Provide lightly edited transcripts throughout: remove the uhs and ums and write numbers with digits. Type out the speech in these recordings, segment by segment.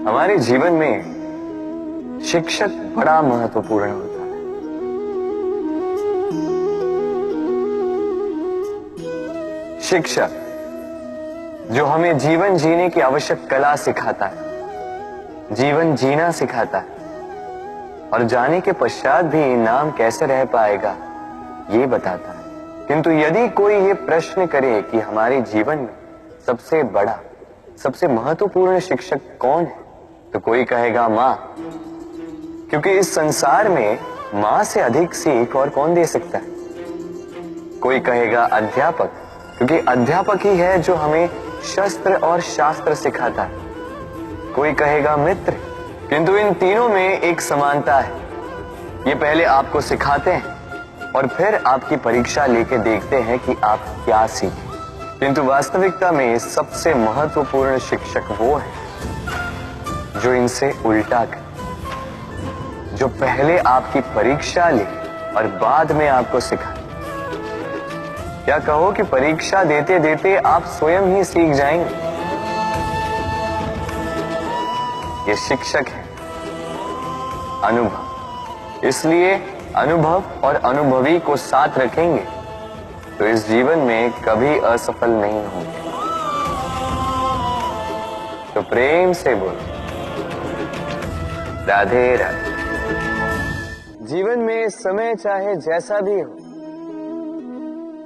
हमारे जीवन में शिक्षक बड़ा महत्वपूर्ण होता है। शिक्षक जो हमें जीवन जीने की आवश्यक कला सिखाता है, जीवन जीना सिखाता है और जाने के पश्चात भी नाम कैसे रह पाएगा ये बताता है। किंतु यदि कोई ये प्रश्न करे कि हमारे जीवन में सबसे बड़ा, सबसे महत्वपूर्ण शिक्षक कौन है, तो कोई कहेगा मां, क्योंकि इस संसार में मां से अधिक सीख और कौन दे सकता है। कोई कहेगा अध्यापक, क्योंकि अध्यापक ही है जो हमें शस्त्र और शास्त्र सिखाता है। कोई कहेगा मित्र, किंतु इन तीनों में एक समानता है, ये पहले आपको सिखाते हैं और फिर आपकी परीक्षा लेके देखते हैं कि आप क्या सीखे। किंतु वास्तविकता में सबसे महत्वपूर्ण शिक्षक वो है जो इनसे उल्टा करे, जो पहले आपकी परीक्षा ले और बाद में आपको सिखाए। क्या कहो कि परीक्षा देते देते आप स्वयं ही सीख जाएंगे। ये शिक्षक है अनुभव। इसलिए अनुभव और अनुभवी को साथ रखेंगे तो इस जीवन में कभी असफल नहीं होंगे। तो प्रेम से बोलो राधे राधे। जीवन में समय चाहे जैसा भी हो,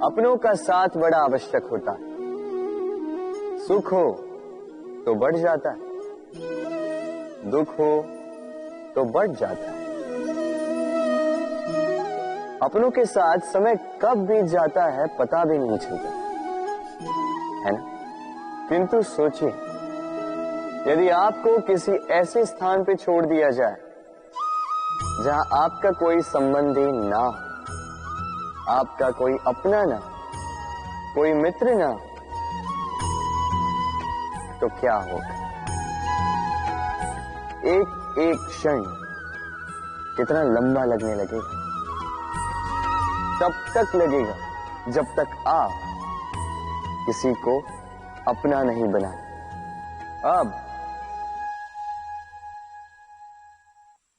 अपनों का साथ बड़ा आवश्यक होता है। सुख हो तो बढ़ जाता है, दुख हो तो बढ़ जाता है। अपनों के साथ समय कब बीत जाता है पता भी नहीं चलता, है ना। किंतु सोचिए, यदि आपको किसी ऐसे स्थान पे छोड़ दिया जाए जहां आपका कोई संबंधी ना हो, आपका कोई अपना ना, कोई मित्र ना, तो क्या होगा। एक एक क्षण कितना लंबा लगने लगेगा। तब तक लगेगा जब तक आप किसी को अपना नहीं बनाए। अब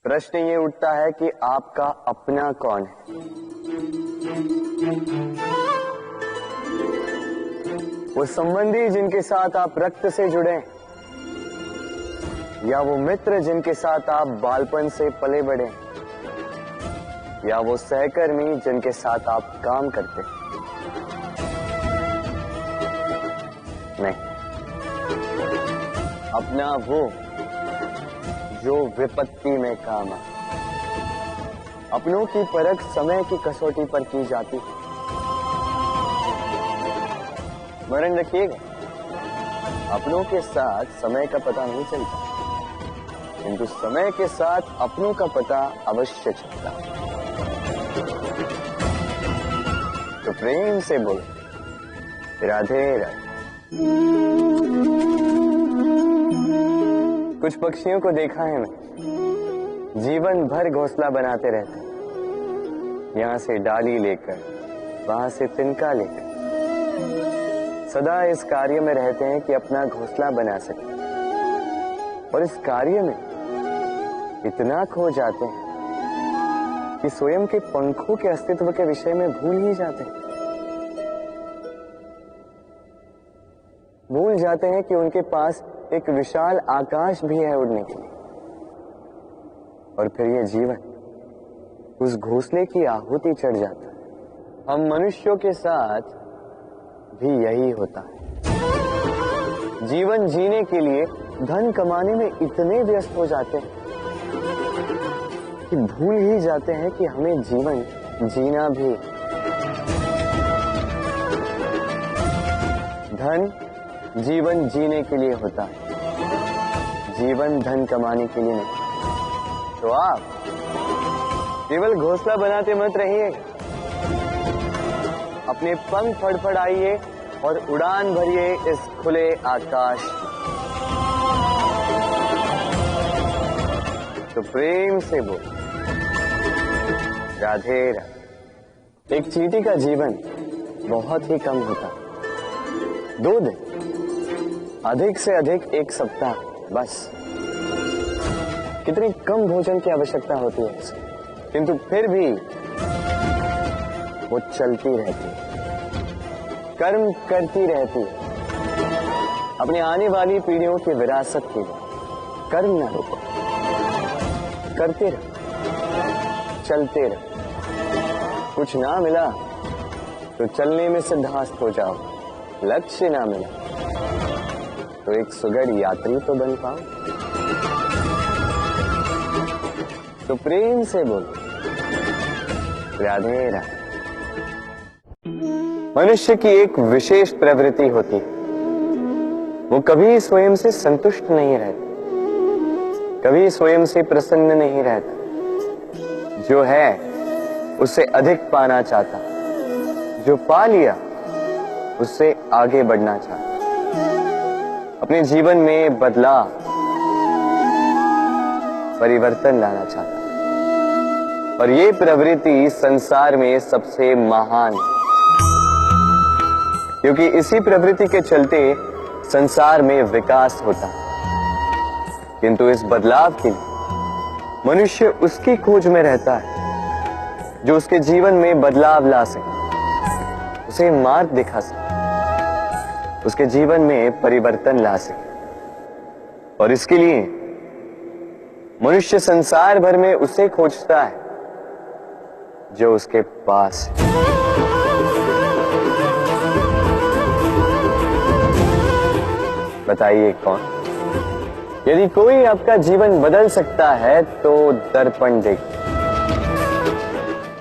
प्रश्न ये उठता है कि आपका अपना कौन है। वो संबंधी जिनके साथ आप रक्त से जुड़े, या वो मित्र जिनके साथ आप बालपन से पले बढ़े, या वो सहकर्मी जिनके साथ आप काम करते। नहीं, अपना वो जो विपत्ति में काम आए। अपनों की परख समय की कसौटी पर की जाती है। स्मरण रखिएगा, अपनों के साथ समय का पता नहीं चलता, किंतु समय के साथ अपनों का पता अवश्य चलता है। तो प्रेम से बोलो राधे राधे। कुछ पक्षियों को देखा है मैं, जीवन भर घोंसला बनाते रहते हैं। यहां से डाली लेकर, वहां से तिनका लेकर, सदा इस कार्य में रहते हैं कि अपना घोंसला बना सके। और इस कार्य में इतना खो जाते हैं कि स्वयं के पंखों के अस्तित्व के विषय में भूल ही जाते हैं। भूल जाते हैं कि उनके पास एक विशाल आकाश भी है उड़ने के लिए। और फिर ये जीवन उस घोंसले की आहुति चढ़ जाता है। हम मनुष्यों के साथ भी यही होता है। जीवन जीने के लिए धन कमाने में इतने व्यस्त हो जाते हैं कि भूल ही जाते हैं कि हमें जीवन जीना भी। धन जीवन जीने के लिए होता है, जीवन धन कमाने के लिए नहीं। तो आप केवल घोंसला बनाते मत रहिए, अपने पंख फड़फड़ाइए और उड़ान भरिए इस खुले आकाश। तो प्रेम से बोल राधे राधे। एक चींटी का जीवन बहुत ही कम होता, 2 दिन, अधिक से अधिक 1 सप्ताह, बस। कितनी कम भोजन की आवश्यकता होती है उसे, किंतु फिर भी वो चलती रहती है, कर्म करती रहती है, अपनी आने वाली पीढ़ियों की विरासत के लिए। कर्म ना रुको, करते रहो, चलते रहो। कुछ ना मिला तो चलने में सिद्धास्त हो जाओ, लक्ष्य ना मिला तो एक सुगढ़ यात्री तो बन पाओ। तो प्रेम से बोलो, राधे राधे। मनुष्य की एक विशेष प्रवृत्ति होती है, वो कभी स्वयं से संतुष्ट नहीं रहता, कभी स्वयं से प्रसन्न नहीं रहता। जो है उससे अधिक पाना चाहता, जो पा लिया उससे आगे बढ़ना चाहता, अपने जीवन में बदलाव, परिवर्तन लाना चाहता। और ये प्रवृत्ति संसार में सबसे महान है, क्योंकि इसी प्रवृत्ति के चलते संसार में विकास होता है। किंतु इस बदलाव के लिए मनुष्य उसकी खोज में रहता है जो उसके जीवन में बदलाव ला सके, उसे मार्ग दिखा सके, उसके जीवन में परिवर्तन ला सके। और इसके लिए मनुष्य संसार भर में उसे खोजता है जो उसके पास है। बताइए कौन? यदि कोई आपका जीवन बदल सकता है तो दर्पण देखिए।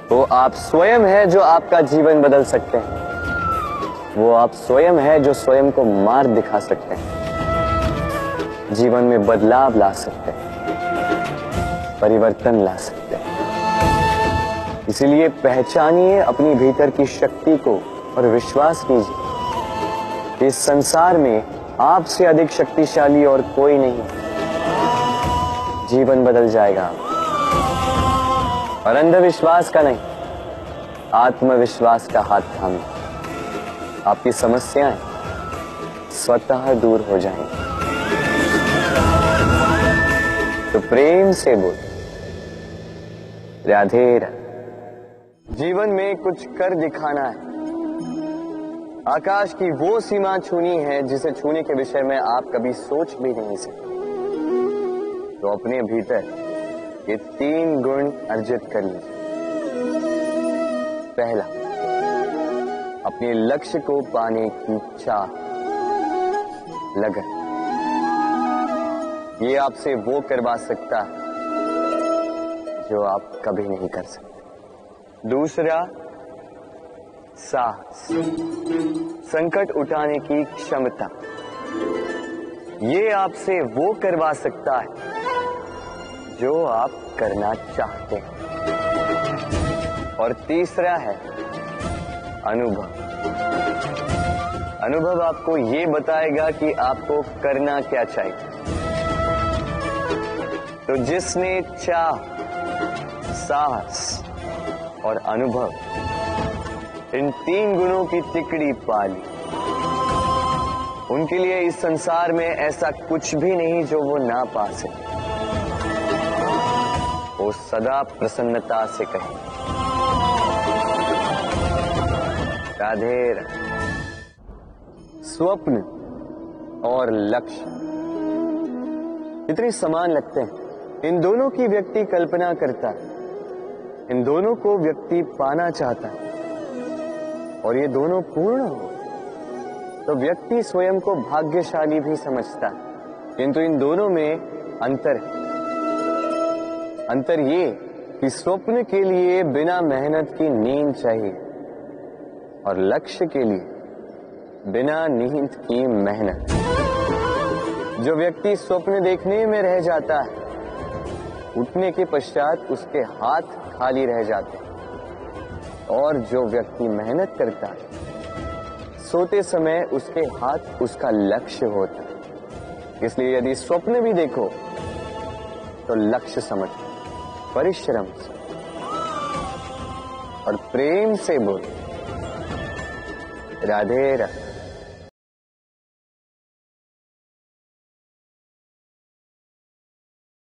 वो आप स्वयं है जो आपका जीवन बदल सकते हैं। वो आप स्वयं है जो स्वयं को मार्ग दिखा सकते हैं, जीवन में बदलाव ला सकते हैं, परिवर्तन ला सकते हैं। इसीलिए पहचानिए अपनी भीतर की शक्ति को और विश्वास कीजिए कि इस संसार में आपसे अधिक शक्तिशाली और कोई नहीं। जीवन बदल जाएगा और अंधविश्वास का नहीं, आत्मविश्वास का हाथ थामिए। आपकी समस्याएं स्वतः दूर हो जाएंगी। तो प्रेम से बोल, राधे राधे। जीवन में कुछ कर दिखाना है, आकाश की वो सीमा छूनी है जिसे छूने के विषय में आप कभी सोच भी नहीं सकते। तो अपने भीतर ये 3 गुण अर्जित कर लीजिए। पहला, अपने लक्ष्य को पाने की चाह, लगन। ये आपसे वो करवा सकता है जो आप कभी नहीं कर सकते। दूसरा, साहस, संकट उठाने की क्षमता। ये आपसे वो करवा सकता है जो आप करना चाहते हैं। और तीसरा है अनुभव। अनुभव आपको ये बताएगा कि आपको करना क्या चाहिए। तो जिसने चाह, साहस और अनुभव, इन 3 गुणों की तिकड़ी पाली, उनके लिए इस संसार में ऐसा कुछ भी नहीं जो वो ना पा सके। वो सदा प्रसन्नता से कहे, राधे राधे। स्वप्न और लक्ष्य इतने समान लगते हैं। इन दोनों की व्यक्ति कल्पना करता है, इन दोनों को व्यक्ति पाना चाहता है, और ये दोनों पूर्ण हो तो व्यक्ति स्वयं को भाग्यशाली भी समझता है। किंतु इन दोनों में अंतर है। अंतर ये कि स्वप्न के लिए बिना मेहनत की नींद चाहिए और लक्ष्य के लिए बिना नींद की मेहनत। जो व्यक्ति स्वप्न देखने में रह जाता है, उठने के पश्चात उसके हाथ खाली रह जाते हैं। और जो व्यक्ति मेहनत करता है, सोते समय उसके हाथ उसका लक्ष्य होता है। इसलिए यदि स्वप्न भी देखो तो लक्ष्य समझो, परिश्रम से और प्रेम से बोलो, राधे राधे।